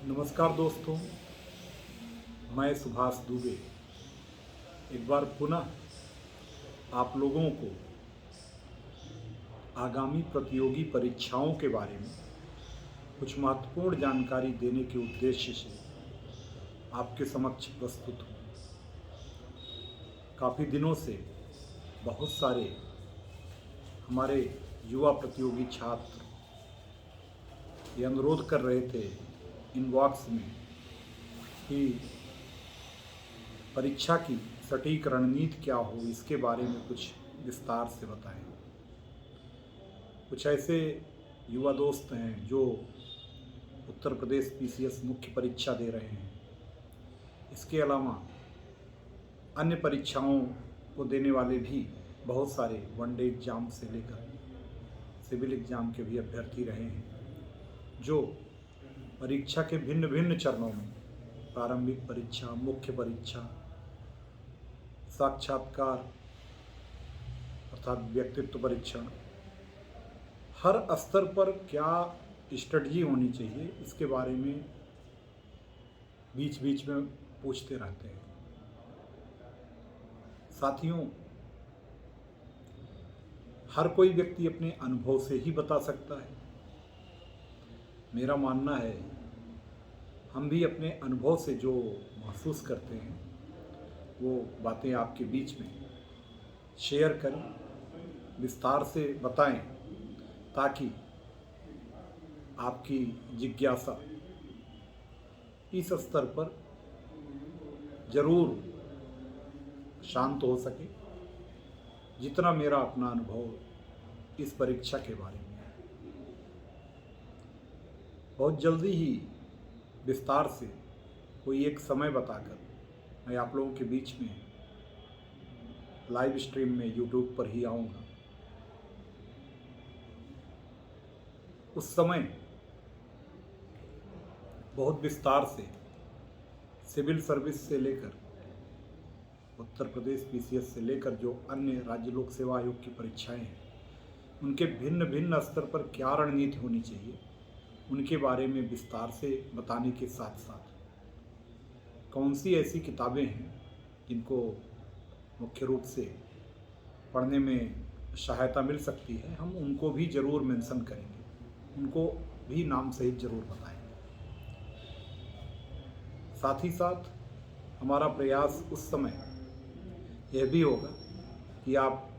नमस्कार दोस्तों, मैं सुभाष दुबे एक बार पुनः आप लोगों को आगामी प्रतियोगी परीक्षाओं के बारे में कुछ महत्वपूर्ण जानकारी देने के उद्देश्य से आपके समक्ष प्रस्तुत हूँ। काफ़ी दिनों से बहुत सारे हमारे युवा प्रतियोगी छात्र ये अनुरोध कर रहे थे इनबॉक्स में कि परीक्षा की सटीक रणनीति क्या हो, इसके बारे में कुछ विस्तार से बताएं। कुछ ऐसे युवा दोस्त हैं जो उत्तर प्रदेश पीसीएस मुख्य परीक्षा दे रहे हैं, इसके अलावा अन्य परीक्षाओं को देने वाले भी बहुत सारे वनडे एग्ज़ाम से लेकर सिविल एग्ज़ाम के भी अभ्यर्थी रहे हैं, जो परीक्षा के भिन्न भिन्न चरणों में प्रारंभिक परीक्षा, मुख्य परीक्षा, साक्षात्कार अर्थात व्यक्तित्व परीक्षण, हर स्तर पर क्या स्ट्रेटजी होनी चाहिए इसके बारे में बीच बीच में पूछते रहते हैं। साथियों, हर कोई व्यक्ति अपने अनुभव से ही बता सकता है। मेरा मानना है हम भी अपने अनुभव से जो महसूस करते हैं वो बातें आपके बीच में शेयर करें, विस्तार से बताएं, ताकि आपकी जिज्ञासा इस स्तर पर ज़रूर शांत हो सके जितना मेरा अपना अनुभव इस परीक्षा के बारे में है। बहुत जल्दी ही विस्तार से कोई एक समय बताकर मैं आप लोगों के बीच में लाइव स्ट्रीम में यूट्यूब पर ही आऊँगा। उस समय बहुत विस्तार से सिविल सर्विस से लेकर उत्तर प्रदेश पीसीएस से लेकर जो अन्य राज्य लोक सेवा आयोग की परीक्षाएं हैं, उनके भिन्न भिन्न स्तर पर क्या रणनीति होनी चाहिए उनके बारे में विस्तार से बताने के साथ साथ कौन सी ऐसी किताबें हैं जिनको मुख्य रूप से पढ़ने में सहायता मिल सकती है, हम उनको भी ज़रूर मेंशन करेंगे, उनको भी नाम सहित ज़रूर बताएंगे। साथ ही साथ हमारा प्रयास उस समय यह भी होगा कि आप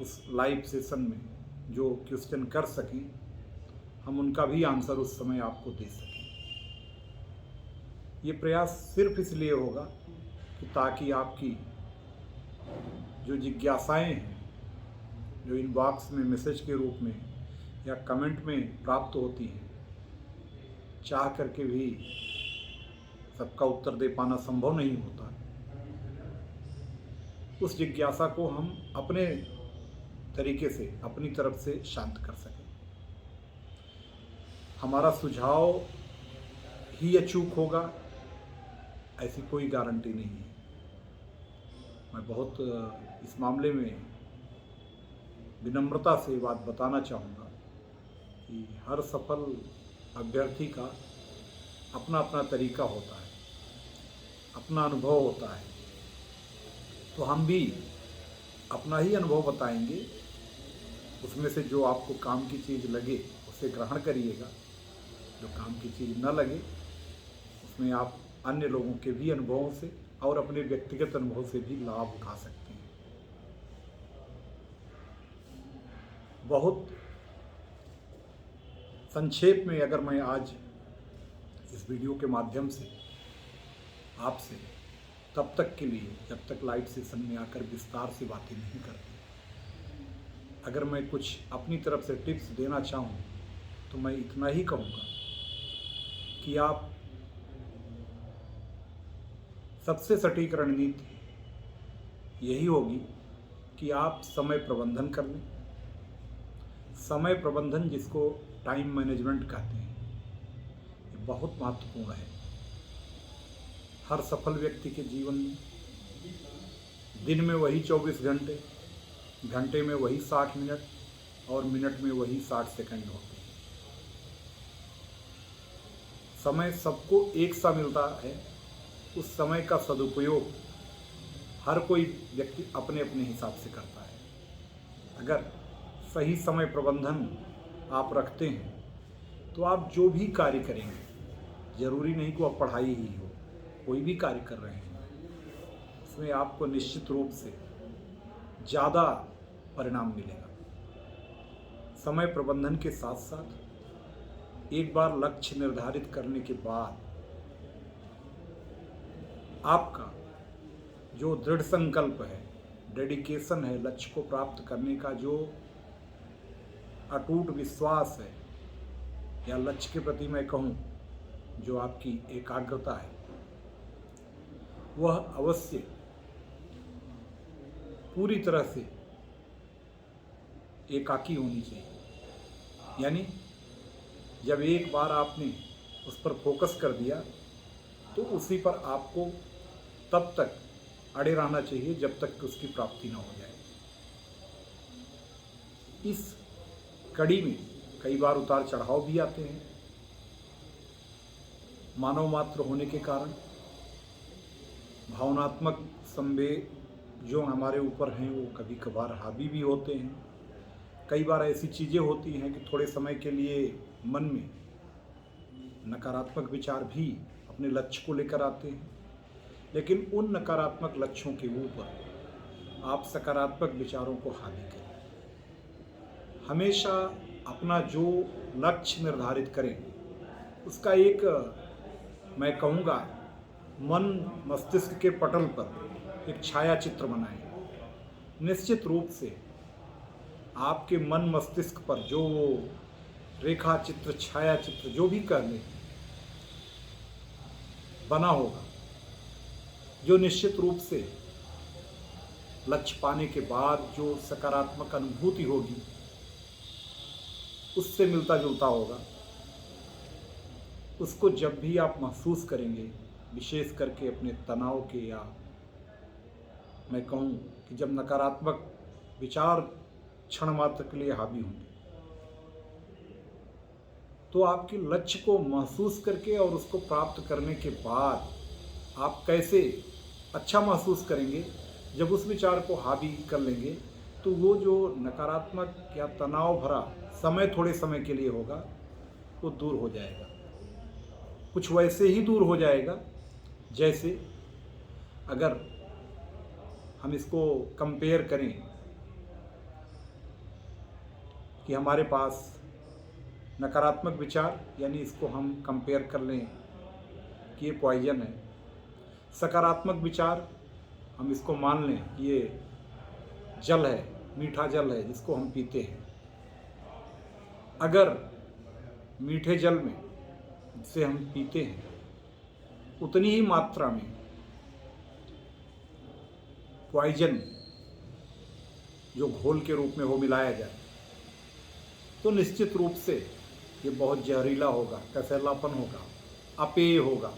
उस लाइव सेशन में जो क्वेश्चन कर सकें, हम उनका भी आंसर उस समय आपको दे सकें। ये प्रयास सिर्फ इसलिए होगा कि ताकि आपकी जो जिज्ञासाएं हैं, जो इनबॉक्स में मैसेज के रूप में या कमेंट में प्राप्त होती हैं, चाह करके भी सबका उत्तर दे पाना संभव नहीं होता, उस जिज्ञासा को हम अपने तरीके से अपनी तरफ से शांत कर सकें। हमारा सुझाव ही अचूक होगा ऐसी कोई गारंटी नहीं है। मैं बहुत इस मामले में विनम्रता से बात बताना चाहूँगा कि हर सफल अभ्यर्थी का अपना अपना तरीका होता है, अपना अनुभव होता है, तो हम भी अपना ही अनुभव बताएंगे। उसमें से जो आपको काम की चीज़ लगे उसे ग्रहण करिएगा, जो काम की चीज़ न लगे उसमें आप अन्य लोगों के भी अनुभवों से और अपने व्यक्तिगत अनुभव से भी लाभ उठा सकते हैं। बहुत संक्षेप में अगर मैं आज इस वीडियो के माध्यम से आपसे तब तक के लिए, जब तक लाइव सेशन में आकर विस्तार से बातें नहीं करते, अगर मैं कुछ अपनी तरफ से टिप्स देना चाहूँ तो मैं इतना ही कहूँगा कि आप सबसे सटीक रणनीति यही होगी कि आप समय प्रबंधन कर लें। समय प्रबंधन, जिसको टाइम मैनेजमेंट कहते हैं, ये बहुत महत्वपूर्ण है। हर सफल व्यक्ति के जीवन में दिन में वही 24 घंटे, घंटे में वही 60 मिनट और मिनट में वही 60 सेकंड होते हैं। समय सबको एक सा मिलता है, उस समय का सदुपयोग हर कोई व्यक्ति अपने अपने हिसाब से करता है। अगर सही समय प्रबंधन आप रखते हैं तो आप जो भी कार्य करेंगे, ज़रूरी नहीं कि आप पढ़ाई ही हो, कोई भी कार्य कर रहे हैं, उसमें आपको निश्चित रूप से ज़्यादा परिणाम मिलेगा। समय प्रबंधन के साथ साथ एक बार लक्ष्य निर्धारित करने के बाद आपका जो दृढ़ संकल्प है, डेडिकेशन है, लक्ष्य को प्राप्त करने का जो अटूट विश्वास है, या लक्ष्य के प्रति मैं कहूँ जो आपकी एकाग्रता है, वह अवश्य पूरी तरह से एकाकी होनी चाहिए। यानी जब एक बार आपने उस पर फोकस कर दिया तो उसी पर आपको तब तक अड़े रहना चाहिए जब तक कि उसकी प्राप्ति न हो जाए। इस कड़ी में कई बार उतार चढ़ाव भी आते हैं। मानव मात्र होने के कारण भावनात्मक संवेग जो हमारे ऊपर हैं वो कभी कभार हावी भी होते हैं। कई बार ऐसी चीज़ें होती हैं कि थोड़े समय के लिए मन में नकारात्मक विचार भी अपने लक्ष्य को लेकर आते हैं, लेकिन उन नकारात्मक लक्ष्यों के ऊपर आप सकारात्मक विचारों को हावी करें। हमेशा अपना जो लक्ष्य निर्धारित करें उसका एक, मैं कहूँगा, मन मस्तिष्क के पटल पर एक छाया चित्र बनाएं। निश्चित रूप से आपके मन मस्तिष्क पर जो वो रेखा चित्र, छाया चित्र, जो भी कर लें, बना होगा, जो निश्चित रूप से लक्ष्य पाने के बाद जो सकारात्मक अनुभूति होगी उससे मिलता जुलता होगा। उसको जब भी आप महसूस करेंगे, विशेष करके अपने तनाव के, या मैं कहूँ कि जब नकारात्मक विचार क्षण मात्र के लिए हावी होंगे, तो आपके लक्ष्य को महसूस करके और उसको प्राप्त करने के बाद आप कैसे अच्छा महसूस करेंगे, जब उस विचार को हावी कर लेंगे तो वो जो नकारात्मक या तनाव भरा समय थोड़े समय के लिए होगा वो दूर हो जाएगा। कुछ वैसे ही दूर हो जाएगा जैसे अगर हम इसको कंपेयर करें कि हमारे पास नकारात्मक विचार, यानी इसको हम कंपेयर कर लें कि ये पॉइजन है। सकारात्मक विचार हम इसको मान लें कि ये जल है, मीठा जल है जिसको हम पीते हैं। अगर मीठे जल में जिसे हम पीते हैं उतनी ही मात्रा में पॉइजन जो घोल के रूप में वो मिलाया जाए तो निश्चित रूप से ये बहुत जहरीला होगा, कसैलापन होगा, अपेय होगा।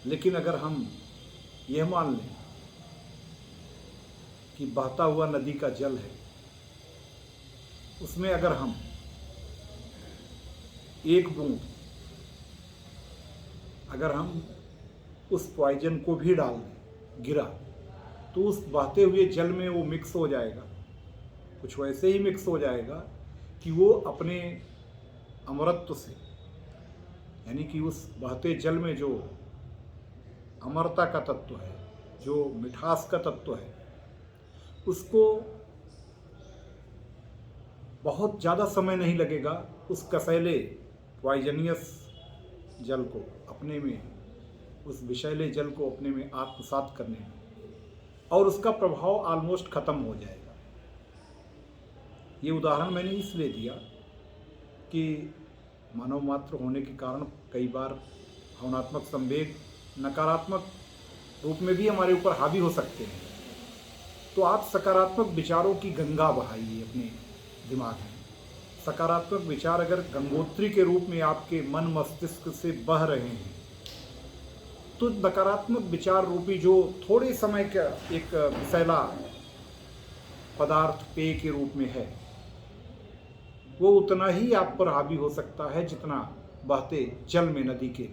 लेकिन अगर हम यह मान लें कि बहता हुआ नदी का जल है, उसमें अगर हम एक बूंद, अगर हम उस पॉइजन को भी डाल दें, गिरा, तो उस बहते हुए जल में वो मिक्स हो जाएगा। कुछ वैसे ही मिक्स हो जाएगा कि वो अपने अमरत्व से, यानी कि उस बहते जल में जो अमरता का तत्व है, जो मिठास का तत्व है, उसको बहुत ज़्यादा समय नहीं लगेगा उस कसैले पॉइजनियस जल को अपने में, उस विषैले जल को अपने में आत्मसात करने में, और उसका प्रभाव ऑलमोस्ट ख़त्म हो जाएगा। ये उदाहरण मैंने इसलिए दिया कि मानव मात्र होने के कारण कई बार भावनात्मक संवेग नकारात्मक रूप में भी हमारे ऊपर हावी हो सकते हैं। तो आप सकारात्मक विचारों की गंगा बहाइए अपने दिमाग में। सकारात्मक विचार अगर गंगोत्री के रूप में आपके मन मस्तिष्क से बह रहे हैं तो नकारात्मक विचार रूपी जो थोड़े समय का एक विषैला पदार्थ पेय के रूप में है, वो उतना ही आप पर हावी हो सकता है जितना बहते जल में नदी के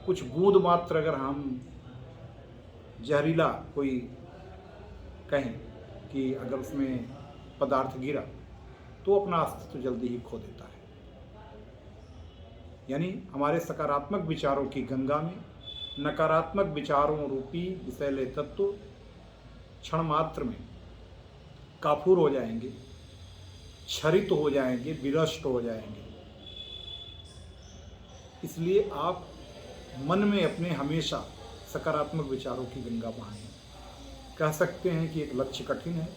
कुछ बूंद मात्र अगर हम जहरीला कोई कहें कि अगर उसमें पदार्थ गिरा तो अपना अस्तित्व जल्दी ही खो देता है। यानी हमारे सकारात्मक विचारों की गंगा में नकारात्मक विचारों रूपी विषैले तत्व क्षण मात्र में काफूर हो जाएंगे, क्षरित हो जाएंगे, विनष्ट हो जाएंगे। इसलिए आप मन में अपने हमेशा सकारात्मक विचारों की गंगा बहाएं। कह सकते हैं कि एक लक्ष्य कठिन है,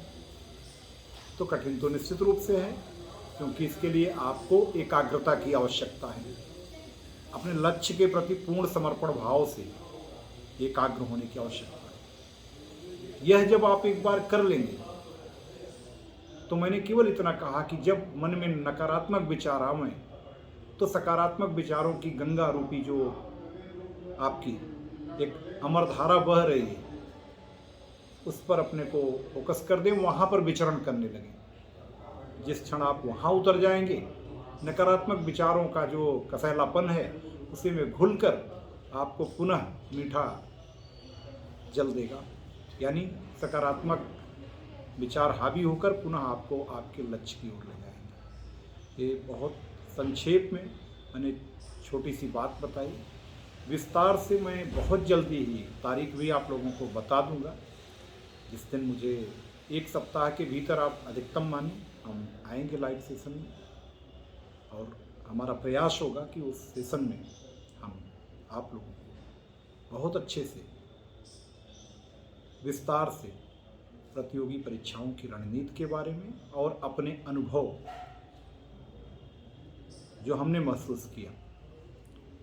तो कठिन तो निश्चित रूप से है, क्योंकि इसके लिए आपको एकाग्रता की आवश्यकता है। अपने लक्ष्य के प्रति पूर्ण समर्पण भाव से एकाग्र होने की आवश्यकता है। यह जब आप एक बार कर लेंगे, तो मैंने केवल इतना कहा कि जब मन में नकारात्मक विचार आवे तो सकारात्मक विचारों की गंगा रूपी जो आपकी एक अमरधारा बह रही है उस पर अपने को फोकस कर दें, वहाँ पर विचरण करने लगें। जिस क्षण आप वहाँ उतर जाएंगे, नकारात्मक विचारों का जो कसैलापन है उसी में घुलकर आपको पुनः मीठा जल देगा। यानी सकारात्मक विचार हावी होकर पुनः आपको आपके लक्ष्य की ओर ले जाएंगे। ये बहुत संक्षेप में मैंने छोटी सी बात बताई। विस्तार से मैं बहुत जल्दी ही तारीख भी आप लोगों को बता दूंगा। जिस दिन मुझे एक सप्ताह के भीतर आप अधिकतम माने हम आएंगे लाइव सेशन में, और हमारा प्रयास होगा कि उस सेशन में हम आप लोगों को बहुत अच्छे से विस्तार से प्रतियोगी परीक्षाओं की रणनीति के बारे में और अपने अनुभव जो हमने महसूस किया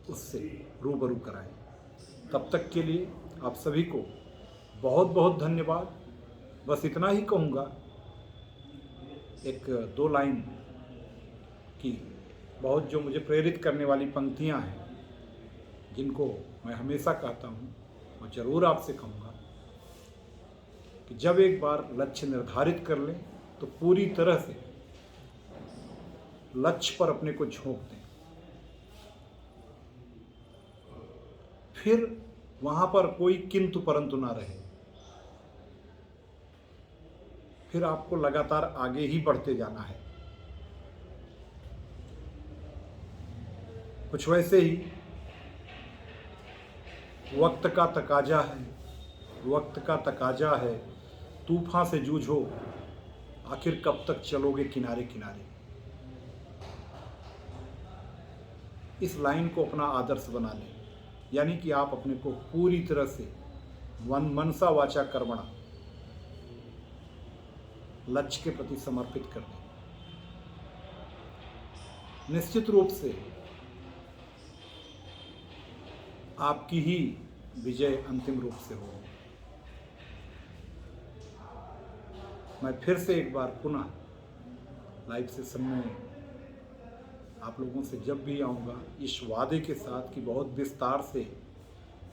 उससे रूबरू कराएं। तब तक के लिए आप सभी को बहुत बहुत धन्यवाद। बस इतना ही कहूँगा, एक दो लाइन की बहुत जो मुझे प्रेरित करने वाली पंक्तियाँ हैं जिनको मैं हमेशा कहता हूँ और ज़रूर आपसे कहूँगा कि जब एक बार लक्ष्य निर्धारित कर लें तो पूरी तरह से लक्ष्य पर अपने को झोंक दें। फिर वहाँ पर कोई किंतु परंतु ना रहे। फिर आपको लगातार आगे ही बढ़ते जाना है। कुछ वैसे ही वक्त का तकाजा है, वक्त का तकाजा है, तूफान से जूझो, आखिर कब तक चलोगे किनारे किनारे। इस लाइन को अपना आदर्श बना लें। यानी कि आप अपने को पूरी तरह से मनसा वाचा कर्मणा लक्ष्य के प्रति समर्पित कर दें। निश्चित रूप से आपकी ही विजय अंतिम रूप से हो। मैं फिर से एक बार पुनः लाइव सेशन में आप लोगों से जब भी आऊँगा इस वादे के साथ कि बहुत विस्तार से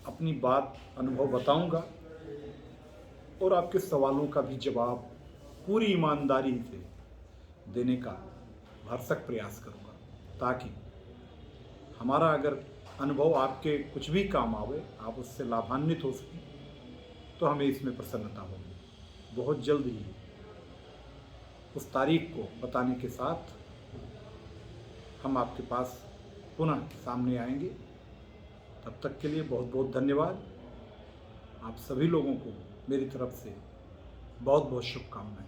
अपनी बात अनुभव बताऊँगा और आपके सवालों का भी जवाब पूरी ईमानदारी से देने का भरसक प्रयास करूँगा, ताकि हमारा अगर अनुभव आपके कुछ भी काम आवे, आप उससे लाभान्वित हो सकें, तो हमें इसमें प्रसन्नता होगी। बहुत जल्द ही उस तारीख को बताने के साथ हम आपके पास पुनः सामने आएंगे। तब तक के लिए बहुत बहुत धन्यवाद। आप सभी लोगों को मेरी तरफ से बहुत बहुत शुभकामनाएं।